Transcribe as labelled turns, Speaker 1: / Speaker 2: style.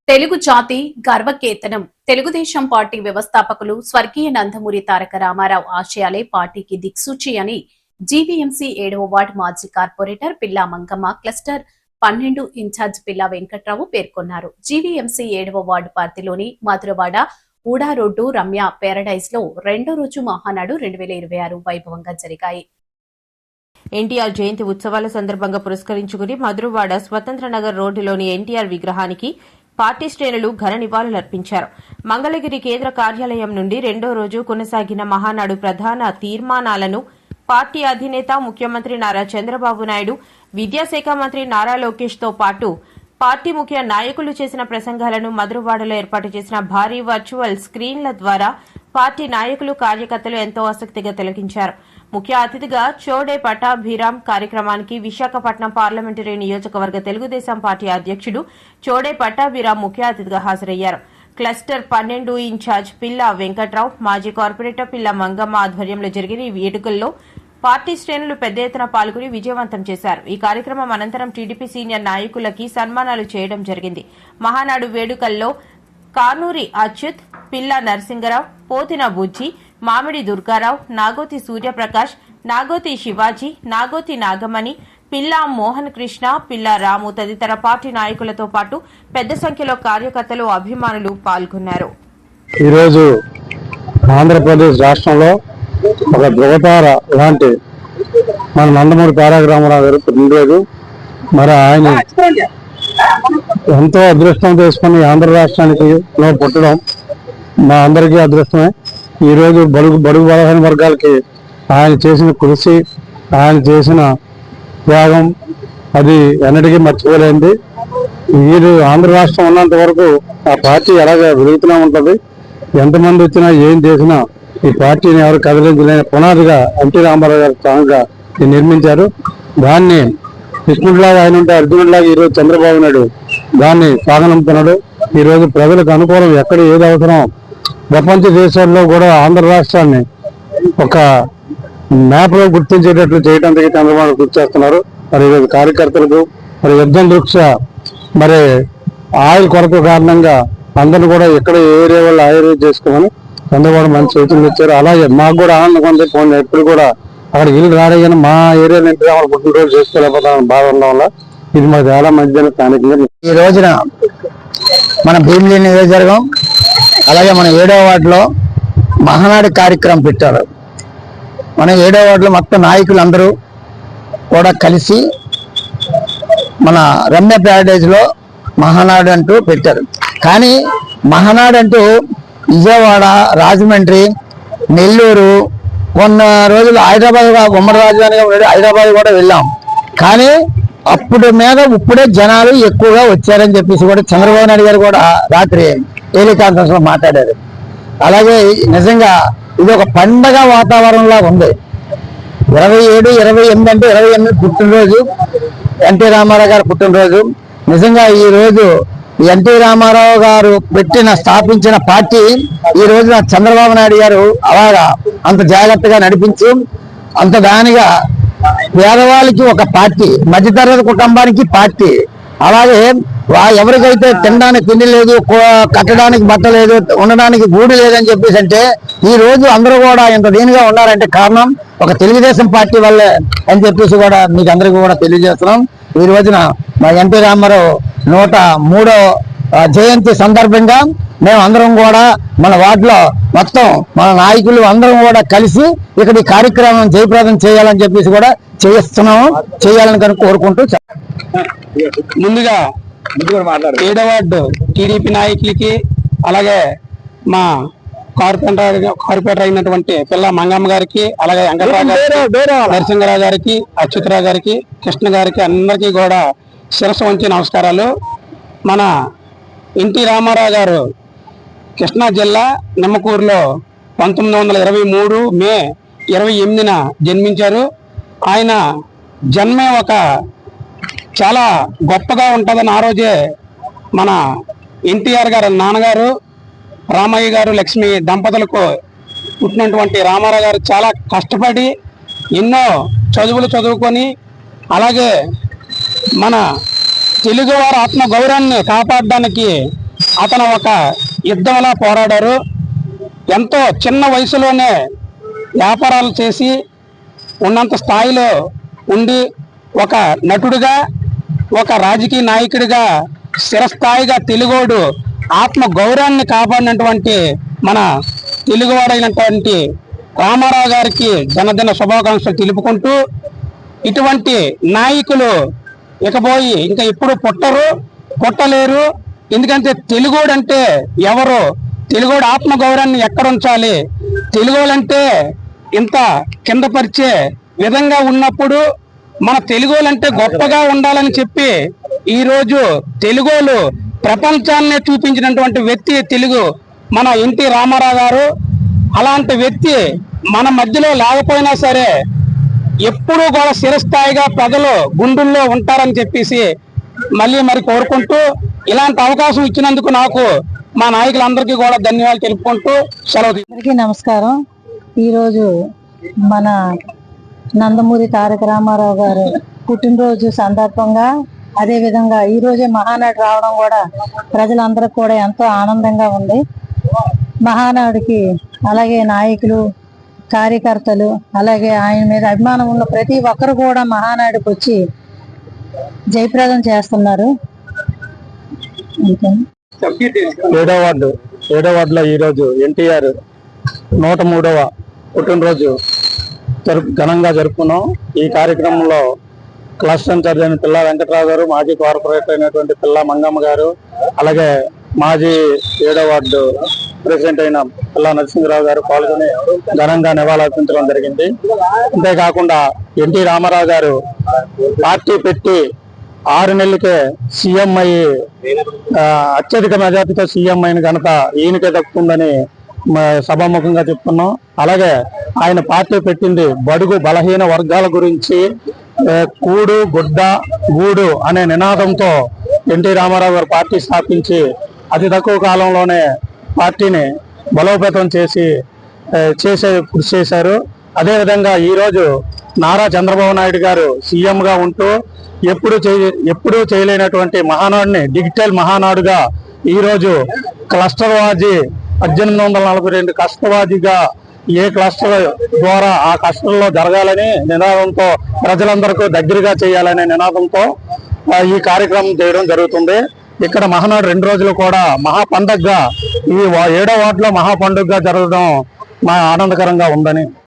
Speaker 1: తెలుగు జాతి గర్వకేతనం తెలుగుదేశం పార్టీ వ్యవస్థాపకులు స్వర్గీయ నందమూరి తారక రామారావు ఆశయాలే పార్టీకి దిక్సూచి అని జీవీఎంసీ 7వ వార్డు మాజీ కార్పొరేటర్ పిల్లా మంగమ్మ క్లస్టర్ 12 ఇన్ఛార్జ్ పిల్లా వెంకట్రావు పేర్కొన్నారు. జీవీఎంసీ 7వ వార్డు పరిధిలోని మధురవాడ ఊడా రోడ్డు రమ్య పారడైజ్ లో రెండో రోజు మహానాడు 2026 వైభవంగా జరిగాయి.
Speaker 2: ఎన్టీఆర్ జయంతి ఉత్సవాల సందర్భంగా పురస్కరించుకుని మధురవాడ స్వతంత్ర నగర్ రోడ్డులోని ఎన్టీఆర్ విగ్రహానికి పార్టీ శ్రేణులు ఘన నివాళులర్పించారు. మంగళగిరి కేంద్ర కార్యాలయం నుండి రెండో రోజు కొనసాగిన మహానాడు ప్రధాన తీర్మానాలను పార్టీ అధినేత ముఖ్యమంత్రి నారా చంద్రబాబు నాయుడు, విద్యాశాఖ మంత్రి నారా లోకేష్ తో పాటు పార్టీ ముఖ్య నాయకులు చేసిన ప్రసంగాలను మధురవాడలో ఏర్పాటు చేసిన భారీ వర్చువల్ స్క్రీన్ల ద్వారా పార్టీ నాయకులు, కార్యకర్తలు ఎంతో ఆసక్తిగా తిలకించారు. ముఖ్య అతిథిగా చోడే పట్టాభిరామ్ కార్యక్రమానికి విశాఖపట్నం పార్లమెంటరీ నియోజకవర్గ తెలుగుదేశం పార్టీ అధ్యక్షుడు చోడే పట్టాభిరామ్ ముఖ్య అతిథిగా హాజరయ్యారు. క్లస్టర్ 12 ఇన్ఛార్జ్ పిల్లా వెంకట్రావు, మాజీ కార్పొరేటర్ పిల్లా మంగమ్మ ఆధ్వర్యంలో జరిగిన ఈ వేడుకల్లో పార్టీ శ్రేణులు పెద్ద ఎత్తున పాల్గొని విజయవంతం చేశారు. ఈ కార్యక్రమం అనంతరం టీడీపీ సీనియర్ నాయకులకి సన్మానాలు చేయడం జరిగింది. మహానాడు వేడుకల్లో కానూరి అచ్యుత్, పిల్లా నరసింగరావు, పోతిన బుజ్జి, మామిడి దుర్గారావు, నాగోతి సూర్యప్రకాష్, నాగోతి శివాజీ, నాగోతి నాగమణి, పిల్లా మోహన్ కృష్ణ, పిల్లా రాము తదితర పార్టీ నాయకులతో పాటు పెద్ద సంఖ్యలో కార్యకర్తలు, అభిమానులు పాల్గొన్నారు.
Speaker 3: ఈరోజు ఆంధ్రప్రదేశ్ రాష్ట్రంలో ఒక ధృవతార లాంటి మన నందమూరి తారక రామారావు గారు పుట్టినరోజు. మరి ఆయన ఎంతో అదృష్టం చేసుకుని ఆంధ్ర రాష్ట్రానికి పుట్టడం మా అందరికీ అదృష్టమే. ఈరోజు బడుగు బలహీన వర్గాలకి ఆయన చేసిన కృషి, ఆయన చేసిన త్యాగం అది ఎన్నటికీ మర్చిపోలేంది. వీరు ఆంధ్ర రాష్ట్రం ఉన్నంత వరకు ఆ పార్టీ ఎలాగ వెలుగుతూనే ఉంటుంది. ఎంతమంది వచ్చినా ఏం చేసినా ఈ పార్టీని ఎవరు కదిలించలేని పునాదిగా ఎన్టీ రామారావు గారు స్ట్రాంగ్గా నిర్మించారు. దాన్ని కృష్ణుడిలాగా ఆయన ఉంటే అర్జునుడిలాగా ఈరోజు చంద్రబాబు నాయుడు దాన్ని సాగనంపుతున్నాడు. ఈరోజు ప్రజలకు అనుకూలం ఎక్కడ ఏది అవసరం ప్రపంచ దేశాల్లో కూడా ఆంధ్ర రాష్ట్రాన్ని ఒక మ్యాప్లో గుర్తించేటట్లు చేయడానికి చంద్రబాబు కృషి చేస్తున్నారు. మరి ఈరోజు కార్యకర్తలకు మరి యుద్ధం దృష్ట్యా మరి ఆయిల్ కొరత కారణంగా అందరిని కూడా ఎక్కడ ఏరియా వాళ్ళు ఆయుర్వేద చేసుకోమని చంద్రబాబు మంచి సూచనలు ఇచ్చారు. అలాగే మాకు కూడా ఆనందంగా ఉంది. పోనీ ఎప్పుడు కూడా అక్కడికి ఇల్లు రాడగానే మా ఏరియా నుంచి పుట్టినరోజు చేసుకోలేకపోతామని బాధ ఉండడం వల్ల ఇది మాకు చాలా మంచిదని స్థానికంగా.
Speaker 4: ఈ రోజున మన భీమిలి నియోజకవర్గం అలాగే మన 7వ వార్డులో మహానాడు కార్యక్రమం పెట్టారు. మన 7వ వార్డులో మొత్తం నాయకులందరూ కూడా కలిసి మన రమ్య ప్యారడైజ్లో మహానాడు అంటూ పెట్టారు. కానీ మహానాడు అంటూ విజయవాడ, రాజమండ్రి, నెల్లూరు, కొన్న రోజులు హైదరాబాద్ ఉమ్మడి రాజధానిగా ఉండేది హైదరాబాద్ కూడా వెళ్ళాం. కానీ అప్పుడు మీద ఇప్పుడే జనాలు ఎక్కువగా వచ్చారని చెప్పేసి కూడా చంద్రబాబు నాయుడు గారు కూడా రాత్రి టెలికాన్ఫరెన్స్ లో మాట్లాడారు. అలాగే నిజంగా ఇది ఒక పండగ వాతావరణంలా ఉంది. 27, 28 అంటే 28 పుట్టినరోజు ఎన్టీ రామారావు గారు పుట్టినరోజు. నిజంగా ఈ రోజు ఎన్టీ రామారావు గారు స్థాపించిన పార్టీ ఈ రోజున చంద్రబాబు నాయుడు గారు అలాగా అంత జాగ్రత్తగా నడిపించి అంత దానిగా పేదవాళ్ళకి ఒక పార్టీ, మధ్యతరగతి కుటుంబానికి పార్టీ, అలాగే ఎవరికైతే తినడానికి తిండి లేదు, కట్టడానికి బట్ట లేదు, ఉండడానికి గూడు లేదని చెప్పేసి అంటే ఈ రోజు అందరూ కూడా ఇంత దీనిగా ఉన్నారంటే కారణం ఒక తెలుగుదేశం పార్టీ వల్లే అని చెప్పేసి కూడా మీకు అందరికీ కూడా తెలియజేస్తున్నాం. ఈ రోజున మా ఎన్టీ రామారావు 103వ జయంతి సందర్భంగా మేము అందరం కూడా మన వార్డులో మొత్తం మన నాయకులు అందరం కూడా కలిసి ఇక్కడ ఈ కార్యక్రమం జయప్రదం చేయాలని చెప్పేసి కూడా చేయాలని కనుక కోరుకుంటూ
Speaker 5: ముందుగా 7వ వార్డు టీడీపీ నాయకులకి అలాగే మా కార్పొరేటర్ అయినటువంటి పిల్ల మంగమ్మ గారికి, అలాగే నరసింగరావు గారికి, అచ్యుతరావు గారికి, కృష్ణ గారికి అందరికీ కూడా శిరస్సు వంచి నమస్కారాలు. మన ఎన్టీ రామారావు గారు కృష్ణా జిల్లా నిమ్మకూరులో 1923 మే 28న జన్మించారు. ఆయన జన్మే ఒక చాలా గొప్పగా ఉంటుందని ఆ రోజే మన ఎన్టీఆర్ గారు నాన్నగారు రామయ్య గారు లక్ష్మి దంపతులకు పుట్టినటువంటి రామారావు గారు చాలా కష్టపడి ఎన్నో చదువులు చదువుకొని అలాగే మన తెలుగువారి ఆత్మ గౌరవాన్ని కాపాడడానికి అతను ఒక యుద్ధంలా పోరాడారు. ఎంతో చిన్న వయసులోనే వ్యాపారాలు చేసి ఉన్నంత స్థాయిలో ఉండి ఒక నటుడిగా, ఒక రాజకీయ నాయకుడిగా స్థిరస్థాయిగా తెలుగోడు ఆత్మ గౌరవాన్ని కాపాడినటువంటి మన తెలుగువాడైనటువంటి రామారావు గారికి జన్మదిన శుభాకాంక్షలు తెలుపుకుంటూ, ఇటువంటి నాయకులు ఇకపోయి ఇంకా ఎప్పుడు పుట్టలేరు. ఎందుకంటే తెలుగోడు అంటే ఎవరు, తెలుగోడు ఆత్మ గౌరవాన్ని ఎక్కడ ఉంచాలి, తెలుగోళ్ళంటే ఇంత కిందపరిచే విధంగా ఉన్నప్పుడు మన తెలుగోళ్ళంటే గొప్పగా ఉండాలని చెప్పి ఈరోజు తెలుగోలు ప్రపంచాన్నే చూపించినటువంటి వ్యక్తి తెలుగు మన ఎన్టీ రామారావు గారు. అలాంటి వ్యక్తి మన మధ్యలో లేకపోయినా సరే ఎప్పుడూ కూడా చిరస్థాయిగా ప్రజలు గుండెల్లో ఉంటారని చెప్పేసి మళ్ళీ కోరుకుంటూ, ఇలాంటి అవకాశం ఇచ్చినందుకు నాకు మా నాయకులందరికీ కూడా ధన్యవాదాలు తెలుపుకుంటూ సెలవు.
Speaker 6: అందరికీ నమస్కారం. ఈరోజు మన నందమూరి తారక రామారావు గారు పుట్టినరోజు సందర్భంగా, అదే విధంగా ఈ రోజే మహానాడు రావడం కూడా ప్రజలందరికీ కూడా ఎంతో ఆనందంగా ఉంది. మహానాడుకి అలాగే నాయకులు, కార్యకర్తలు, అలాగే ఆయన మీద అభిమానం ఉన్న ప్రతి ఒక్కరు కూడా మహానాడుకి వచ్చి జయప్రదం చేస్తున్నారు.
Speaker 3: ఏడో వార్డులో ఈరోజు ఎన్టీఆర్ 103వ పుట్టినరోజు ఘనంగా జరుపుకున్నాం. ఈ కార్యక్రమంలో క్లస్టర్ ఇన్ఛార్జ్ అయిన పిల్ల వెంకటరావు గారు, మాజీ కార్పొరేటర్ అయినటువంటి పిల్ల మంగమ్మ గారు, అలాగే మాజీ 7వ వార్డు ప్రెసిడెంట్ అయిన పిల్ల నరసింహరావు గారు పాల్గొని ఘనంగా నివాళులర్పించడం జరిగింది. అంతేకాకుండా ఎన్టీ రామారావు గారు పార్టీ పెట్టి 6 నెలలకే సీఎం అయ్యి అత్యధిక మెజార్టీతో సీఎం అయిన ఘనత ఈయనకే దక్కుతుందని సభాముఖంగా చెప్తున్నాం. అలాగే ఆయన పార్టీ పెట్టింది బడుగు బలహీన వర్గాల గురించి, కూడు గుడ్డ గూడు అనే నినాదంతో ఎన్టీ రామారావు గారు పార్టీ స్థాపించి అతి తక్కువ కాలంలోనే పార్టీని బలోపేతం చేసే కృషి చేశారు. అదేవిధంగా ఈరోజు నారా చంద్రబాబు నాయుడు గారు సీఎంగా ఉంటూ ఎప్పుడూ చేయలేనటువంటి మహానాడుని డిజిటల్ మహానాడుగా ఈరోజు క్లస్టర్ వాజీ 1842 క్లస్టర్ వాజీగా ఏ క్లస్టర్ ద్వారా ఆ క్లస్టర్లో జరగాలని నినాదంతో ప్రజలందరికీ దగ్గరగా చేయాలనే నినాదంతో ఈ కార్యక్రమం చేయడం జరుగుతుంది. ఇక్కడ మహానాడు 2 రోజులు కూడా మహా పండుగగా ఈ 7వ వార్డులో మహా పండుగగా జరగడం మా ఆనందకరంగా ఉందని